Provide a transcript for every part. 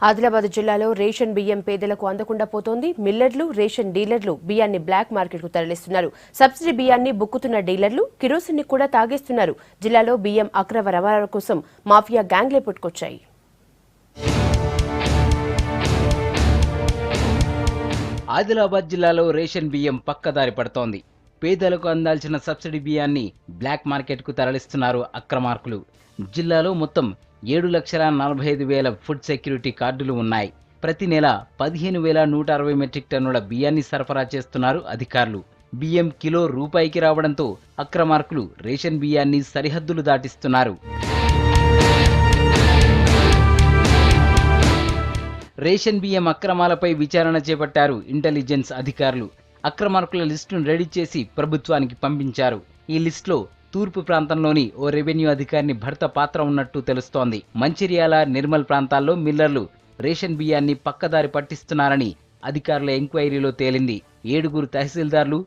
ఆదిలాబాద్ జిల్లాలో రేషన్ బియ్యం పేదలకు అందకుండా పోతోంది. మిల్లర్లు, రేషన్ డీలర్లు బియ్యాన్ని బ్లాక్ మార్కెట్ కు తరలిస్తున్నారు. సబ్సిడీ బియ్యాన్ని బుక్కుతున్న డీలర్లు కిరోసిన్ కూడా తాగేస్తున్నారు. జిల్లాలో బియ్యం అక్రమ రవాణా కోసం మాఫియా గ్యాంగ్లే పుట్టుకొచ్చాయి. ఆదిలాబాద్ జిల్లాలో రేషన్ బియ్యం పక్కదారి పడుతోంది. పేదలకు అందాల్సిన సబ్సిడీ బియ్యాన్ని బ్లాక్ మార్కెట్ కు తరలిస్తున్నారు అక్రమార్కులు. జిల్లాలో మొత్తం 7,45,000 ఫుడ్ సెక్యూరిటీ కార్డులు ఉన్నాయి. ప్రతి నెల 15,160 మెట్రిక్ టన్నుల బియ్యాన్ని సరఫరా చేస్తున్నారు అధికారులు. బియ్యం కిలో రూపాయికి రావడంతో అక్రమార్కులు రేషన్ బియ్యాన్ని సరిహద్దులు దాటిస్తున్నారు. రేషన్ బియ్యం అక్రమాలపై విచారణ చేపట్టారు ఇంటెలిజెన్స్ అధికారులు. అక్రమార్కుల లిస్టును రెడీ చేసి ప్రభుత్వానికి పంపించారు. ఈ లిస్టులో తూర్పు ప్రాంతంలోని ఓ రెవెన్యూ అధికారిని భర్త పాత్ర ఉన్నట్టు తెలుస్తోంది. మంచిర్యాల, నిర్మల్ ప్రాంతాల్లో మిల్లర్లు రేషన్ బియ్యాన్ని పక్కదారి పట్టిస్తున్నారని అధికారుల ఎంక్వైరీలో తేలింది. 7 తహసీల్దార్లు,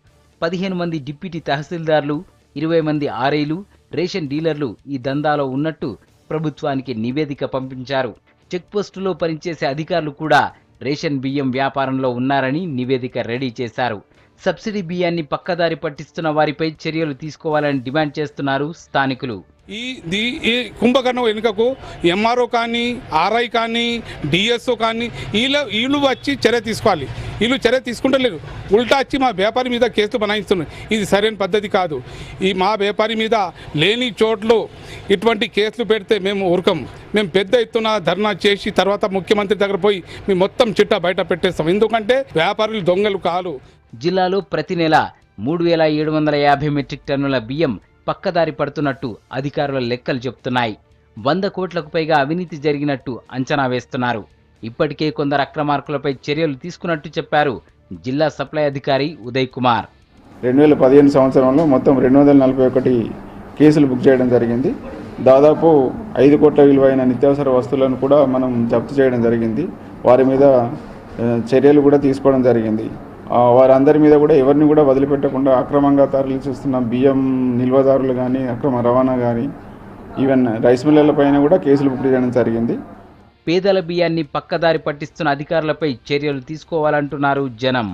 15 మంది డిప్యూటీ తహసీల్దార్లు, 20 మంది ఆర్ఐలు, రేషన్ డీలర్లు ఈ దందాలో ఉన్నట్టు ప్రభుత్వానికి నివేదిక పంపించారు. చెక్పోస్టులో పనిచేసే అధికారులు కూడా రేషన్ బియ్యం వ్యాపారంలో ఉన్నారని నివేదిక రెడీ చేశారు. సబ్సిడీ బియ్యాన్ని పక్కదారి పట్టిస్తున్న వారిపై చర్యలు తీసుకోవాలని డిమాండ్ చేస్తున్నారు స్థానికులు. ఈ కుంభకర్ణం వెనుకకు ఎంఆర్ఓ కానీ, ఆర్ఐ కానీ, డిఎస్ఓ కానీ వీళ్ళు వచ్చి చర్య తీసుకోవాలి. వీళ్ళు చర్య తీసుకుంటలేరు. ఉల్టా వచ్చి మా వ్యాపారి మీద కేసులు బనాయిస్తున్నారు. ఇది సరైన పద్ధతి కాదు. మా వ్యాపారి మీద లేని చోట్ల ఇటువంటి కేసులు పెడితే మేము ఊరకం. మేము పెద్ద ఎత్తున ధర్నా చేసి తర్వాత ముఖ్యమంత్రి దగ్గర పోయి మేము మొత్తం చిట్టా బయట పెట్టేస్తాం. ఎందుకంటే వ్యాపారులు దొంగలు కాదు. జిల్లాలో ప్రతి నెల 3,750 మెట్రిక్ టన్నుల బియ్యం పక్కదారి పడుతున్నట్టు అధికారుల లెక్కలు చెబుతున్నాయి. 100 కోట్లకు పైగా అవినీతి జరిగినట్టు అంచనా వేస్తున్నారు. ఇప్పటికే కొందరు అక్రమార్కులపై చర్యలు తీసుకున్నట్టు చెప్పారు జిల్లా సప్లై అధికారి ఉదయ్ కుమార్. 2015 సంవత్సరంలో మొత్తం 241 కేసులు బుక్ చేయడం జరిగింది. దాదాపు 5 కోట్ల విలువైన నిత్యావసర వస్తువులను కూడా మనం జప్తు చేయడం జరిగింది. వారి మీద చర్యలు కూడా తీసుకోవడం జరిగింది. వారందరి మీద కూడా ఎవరిని కూడా వదిలిపెట్టకుండా అక్రమంగా తరలిస్తున్న బియ్యం నిల్వదారులు కానీ, అక్రమ రవాణా కానీ, ఈవెన్ రైస్ మిల్లర్ల పైన కూడా కేసులు బుక్ చేయడం జరిగింది. పేదల బియ్యాన్ని పక్కదారి పట్టిస్తున్న అధికారులపై చర్యలు తీసుకోవాలంటున్నారు జనం.